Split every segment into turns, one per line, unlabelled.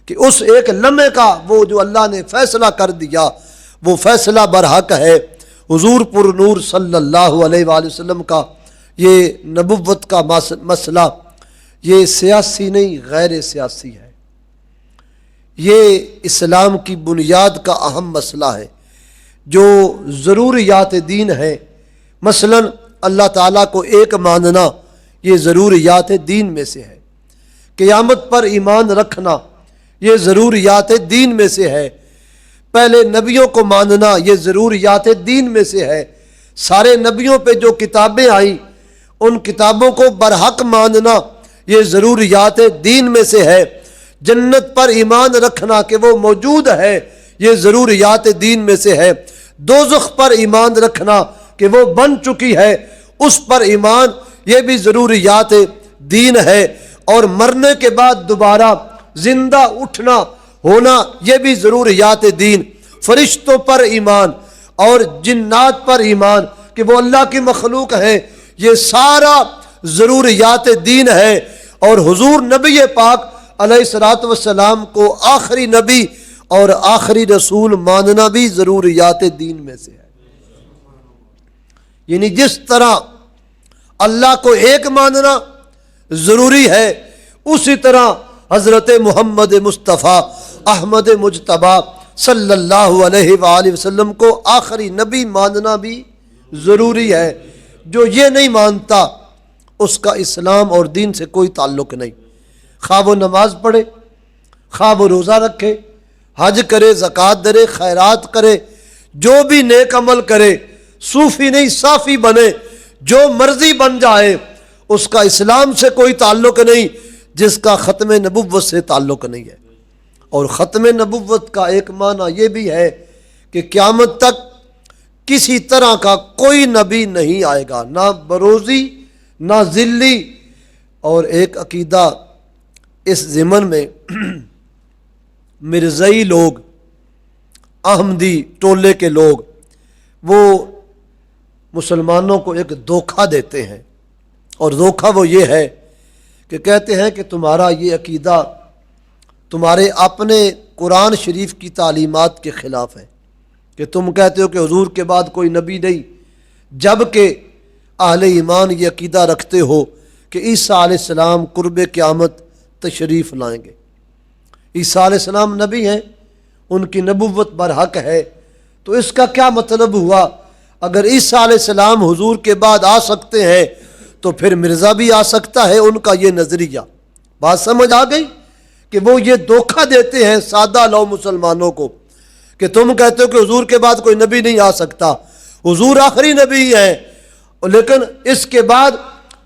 کہ اس ایک لمحے کا وہ جو اللہ نے فیصلہ کر دیا وہ فیصلہ برحق ہے۔ حضور پر نور صلی اللہ علیہ وآلہ وسلم کا یہ نبوت کا مسئلہ یہ سیاسی نہیں، غیر سیاسی ہے، یہ اسلام کی بنیاد کا اہم مسئلہ ہے جو ضروریات دین ہے۔ مثلا اللہ تعالیٰ کو ایک ماننا یہ ضروریات دین میں سے ہے، قیامت پر ایمان رکھنا یہ ضروریات دین میں سے ہے، پہلے نبیوں کو ماننا یہ ضروریات دین میں سے ہے، سارے نبیوں پہ جو کتابیں آئیں ان کتابوں کو برحق ماننا یہ ضروریات دین میں سے ہے، جنت پر ایمان رکھنا کہ وہ موجود ہے یہ ضروریات دین میں سے ہے، دوزخ پر ایمان رکھنا کہ وہ بن چکی ہے اس پر ایمان یہ بھی ضروریات دین ہے، اور مرنے کے بعد دوبارہ زندہ اٹھنا ہونا یہ بھی ضروریات دین، فرشتوں پر ایمان اور جنات پر ایمان کہ وہ اللہ کی مخلوق ہیں، یہ سارا ضروریات دین ہے۔ اور حضور نبی پاک علیہ الصلوۃ والسلام کو آخری نبی اور آخری رسول ماننا بھی ضروریات دین میں سے ہے۔ یعنی جس طرح اللہ کو ایک ماننا ضروری ہے اسی طرح حضرت محمد مصطفیٰ احمد مجتبیٰ صلی اللہ علیہ وآلہ وسلم کو آخری نبی ماننا بھی ضروری ہے۔ جو یہ نہیں مانتا اس کا اسلام اور دین سے کوئی تعلق نہیں، خواہ وہ نماز پڑھے، خواہ وہ روزہ رکھے، حج کرے، زکوٰۃ دے، خیرات کرے، جو بھی نیک عمل کرے، صوفی نہیں صافی بنے، جو مرضی بن جائے، اس کا اسلام سے کوئی تعلق نہیں جس کا ختم نبوت سے تعلق نہیں ہے۔ اور ختم نبوت کا ایک معنی یہ بھی ہے کہ قیامت تک کسی طرح کا کوئی نبی نہیں آئے گا، نہ بروزی نہ ذلی۔ اور ایک عقیدہ اس ضمن میں مرزائی لوگ، احمدی ٹولے کے لوگ، وہ مسلمانوں کو ایک دھوکہ دیتے ہیں، اور دھوکہ وہ یہ ہے کہ کہتے ہیں کہ تمہارا یہ عقیدہ تمہارے اپنے قرآن شریف کی تعلیمات کے خلاف ہے، کہ تم کہتے ہو کہ حضور کے بعد کوئی نبی نہیں، جبکہ اہل ایمان یہ عقیدہ رکھتے ہو کہ عیسیٰ علیہ السلام قرب قیامت تشریف لائیں گے۔ عیسیٰ علیہ السلام نبی ہیں، ان کی نبوت برحق ہے، تو اس کا کیا مطلب ہوا؟ اگر عیسیٰ علیہ السلام حضور کے بعد آ سکتے ہیں تو پھر مرزا بھی آ سکتا ہے، ان کا یہ نظریہ۔ بات سمجھ آ گئی کہ وہ یہ دھوکہ دیتے ہیں سادہ لو مسلمانوں کو کہ تم کہتے ہو کہ حضور کے بعد کوئی نبی نہیں آ سکتا، حضور آخری نبی ہیں، لیکن اس کے بعد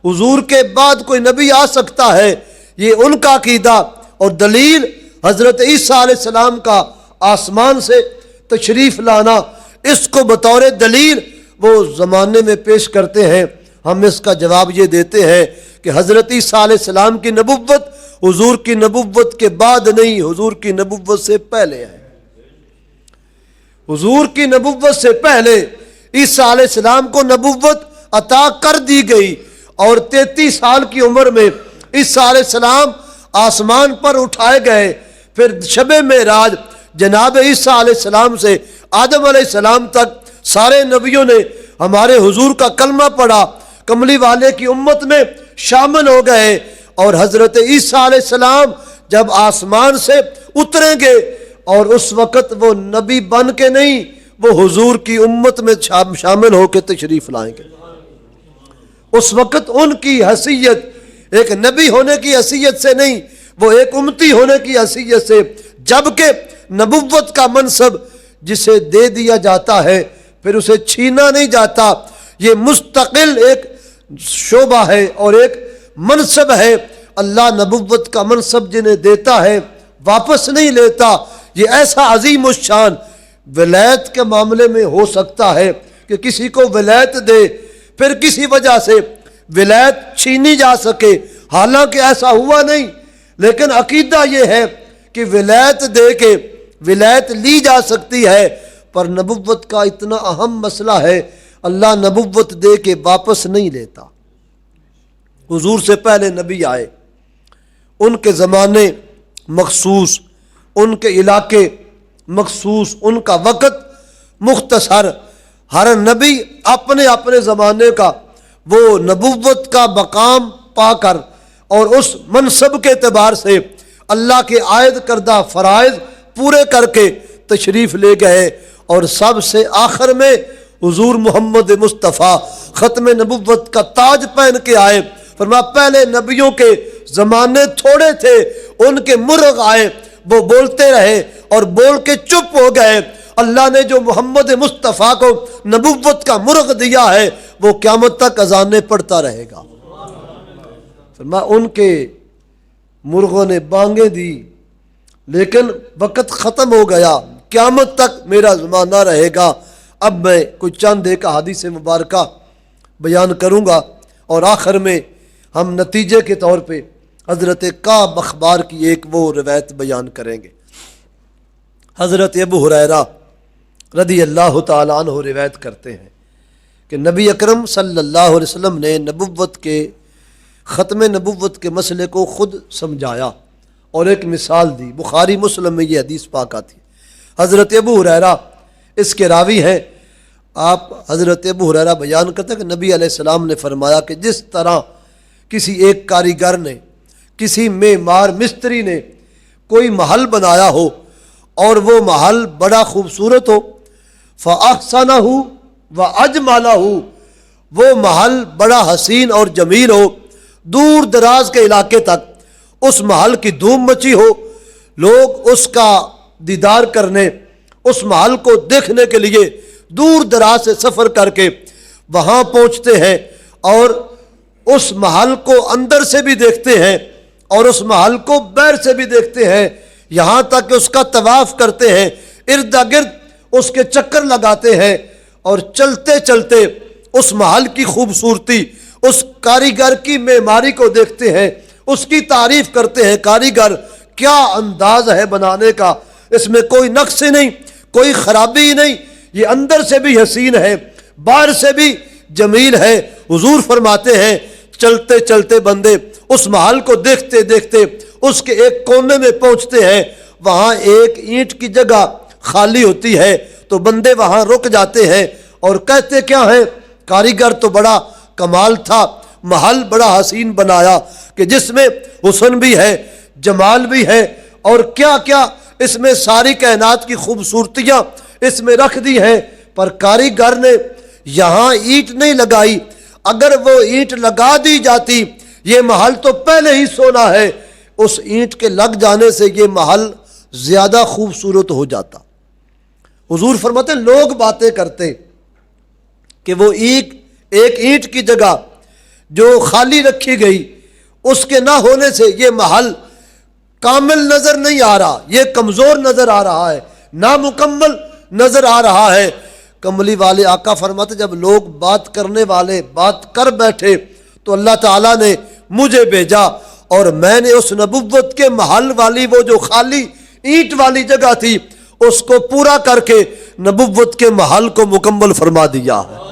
حضور کے بعد کوئی نبی آ سکتا ہے، یہ ان کا عقیدہ۔ اور دلیل حضرت عیسیٰ علیہ السلام کا آسمان سے تشریف لانا، اس کو بطور دلیل وہ زمانے میں پیش کرتے ہیں۔ ہم اس کا جواب یہ دیتے ہیں کہ حضرت عیسیٰ علیہ السلام کی نبوت حضور کی نبوت کے بعد نہیں، حضور کی نبوت سے پہلے ہے۔ حضور کی نبوت سے پہلے عیسیٰ علیہ السلام کو نبوت عطا کر دی گئی، اور 33 سال کی عمر میں عیسیٰ علیہ السلام آسمان پر اٹھائے گئے۔ پھر شب معراج جناب عیسیٰ علیہ السلام سے آدم علیہ السلام تک سارے نبیوں نے ہمارے حضور کا کلمہ پڑھا، کملی والے کی امت میں شامل ہو گئے، اور حضرت عیسیٰ علیہ السلام جب آسمان سے اتریں گے اور اس وقت وہ نبی بن کے نہیں، وہ حضور کی امت میں شامل ہو کے تشریف لائیں گے۔ اس وقت ان کی حیثیت ایک نبی ہونے کی حیثیت سے نہیں، وہ ایک امتی ہونے کی حیثیت سے، جبکہ نبوت کا منصب جسے دے دیا جاتا ہے پھر اسے چھینا نہیں جاتا، یہ مستقل ایک شعبہ ہے اور ایک منصب ہے۔ اللہ نبوت کا منصب جنہیں دیتا ہے واپس نہیں لیتا۔ یہ ایسا عظیم الشان ولایت کے معاملے میں ہو سکتا ہے کہ کسی کو ولایت دے پھر کسی وجہ سے ولایت چھینی جا سکے، حالانکہ ایسا ہوا نہیں، لیکن عقیدہ یہ ہے کہ ولایت دے کے ولایت لی جا سکتی ہے، پر نبوت کا اتنا اہم مسئلہ ہے، اللہ نبوت دے کے واپس نہیں لیتا۔ حضور سے پہلے نبی آئے، ان کے زمانے مخصوص ان کے علاقے مخصوص، ان کا وقت مختصر، ہر نبی اپنے اپنے زمانے کا وہ نبوت کا مقام پا کر اور اس منصب کے اعتبار سے اللہ کے عائد کردہ فرائض پورے کر کے تشریف لے گئے، اور سب سے آخر میں حضور محمد مصطفیٰ ختم نبوت کا تاج پہن کے آئے۔ فرمایا پہلے نبیوں کے زمانے تھوڑے تھے، ان کے مرغ آئے، وہ بولتے رہے اور بول کے چپ ہو گئے۔ اللہ نے جو محمد مصطفیٰ کو نبوت کا مرغ دیا ہے وہ قیامت تک اذانیں پڑھتا رہے گا۔ فرمایا ان کے مرغوں نے بانگیں دی، لیکن وقت ختم ہو گیا، قیامت تک میرا زمانہ رہے گا۔ اب میں کوئی چند ایک احادیث مبارکہ بیان کروں گا، اور آخر میں ہم نتیجے کے طور پہ حضرت کعب اخبار کی ایک وہ روایت بیان کریں گے۔ حضرت ابو ہریرہ رضی اللہ تعالیٰ عنہ روایت کرتے ہیں کہ نبی اکرم صلی اللہ علیہ وسلم نے نبوت کے ختم نبوت کے مسئلے کو خود سمجھایا اور ایک مثال دی۔ بخاری مسلم میں یہ حدیث پاک آتی ہے۔ حضرت ابو ہریرہ اس کے راوی ہیں۔ آپ حضرت ابو ہریرہ بیان کرتے ہیں کہ نبی علیہ السلام نے فرمایا کہ جس طرح کسی ایک کاریگر نے، کسی معمار مستری نے کوئی محل بنایا ہو اور وہ محل بڑا خوبصورت ہو، فَأَحْسَنَهُ وَأَجْمَلَهُ، وہ محل بڑا حسین اور جمیل ہو، دور دراز کے علاقے تک اس محل کی دھوم مچی ہو، لوگ اس کا دیدار کرنے، اس محل کو دیکھنے کے لیے دور دراز سے سفر کر کے وہاں پہنچتے ہیں، اور اس محل کو اندر سے بھی دیکھتے ہیں اور اس محل کو باہر سے بھی دیکھتے ہیں، یہاں تک کہ اس کا طواف کرتے ہیں، ارد گرد اس کے چکر لگاتے ہیں، اور چلتے چلتے اس محل کی خوبصورتی، اس کاریگر کی معماری کو دیکھتے ہیں، اس کی تعریف کرتے ہیں، کاریگر کیا انداز ہے بنانے کا، اس میں کوئی نقص ہی نہیں، کوئی خرابی ہی نہیں، یہ اندر سے بھی حسین ہے، باہر سے بھی جمیل ہے۔ حضور فرماتے ہیں چلتے چلتے بندے اس محل کو دیکھتے دیکھتے اس کے ایک کونے میں پہنچتے ہیں، وہاں ایک اینٹ کی جگہ خالی ہوتی ہے، تو بندے وہاں رک جاتے ہیں اور کہتے کیا ہیں، کاریگر تو بڑا کمال تھا، محل بڑا حسین بنایا کہ جس میں حسن بھی ہے، جمال بھی ہے، اور کیا کیا اس میں ساری کائنات کی خوبصورتیاں اس میں رکھ دی ہیں، پر کاریگر نے یہاں اینٹ نہیں لگائی، اگر وہ اینٹ لگا دی جاتی یہ محل تو پہلے ہی سونا ہے، اس اینٹ کے لگ جانے سے یہ محل زیادہ خوبصورت ہو جاتا۔ حضور فرماتے لوگ باتیں کرتے کہ وہ ایک اینٹ کی جگہ جو خالی رکھی گئی اس کے نہ ہونے سے یہ محل کامل نظر نہیں آ رہا، یہ کمزور نظر آ رہا ہے، نامکمل نظر آ رہا ہے۔ کملی والے آقا فرماتے جب لوگ بات کرنے والے بات کر بیٹھے تو اللہ تعالیٰ نے مجھے بھیجا، اور میں نے اس نبوت کے محل والی وہ جو خالی اینٹ والی جگہ تھی اس کو پورا کر کے نبوت کے محل کو مکمل فرما دیا ہے۔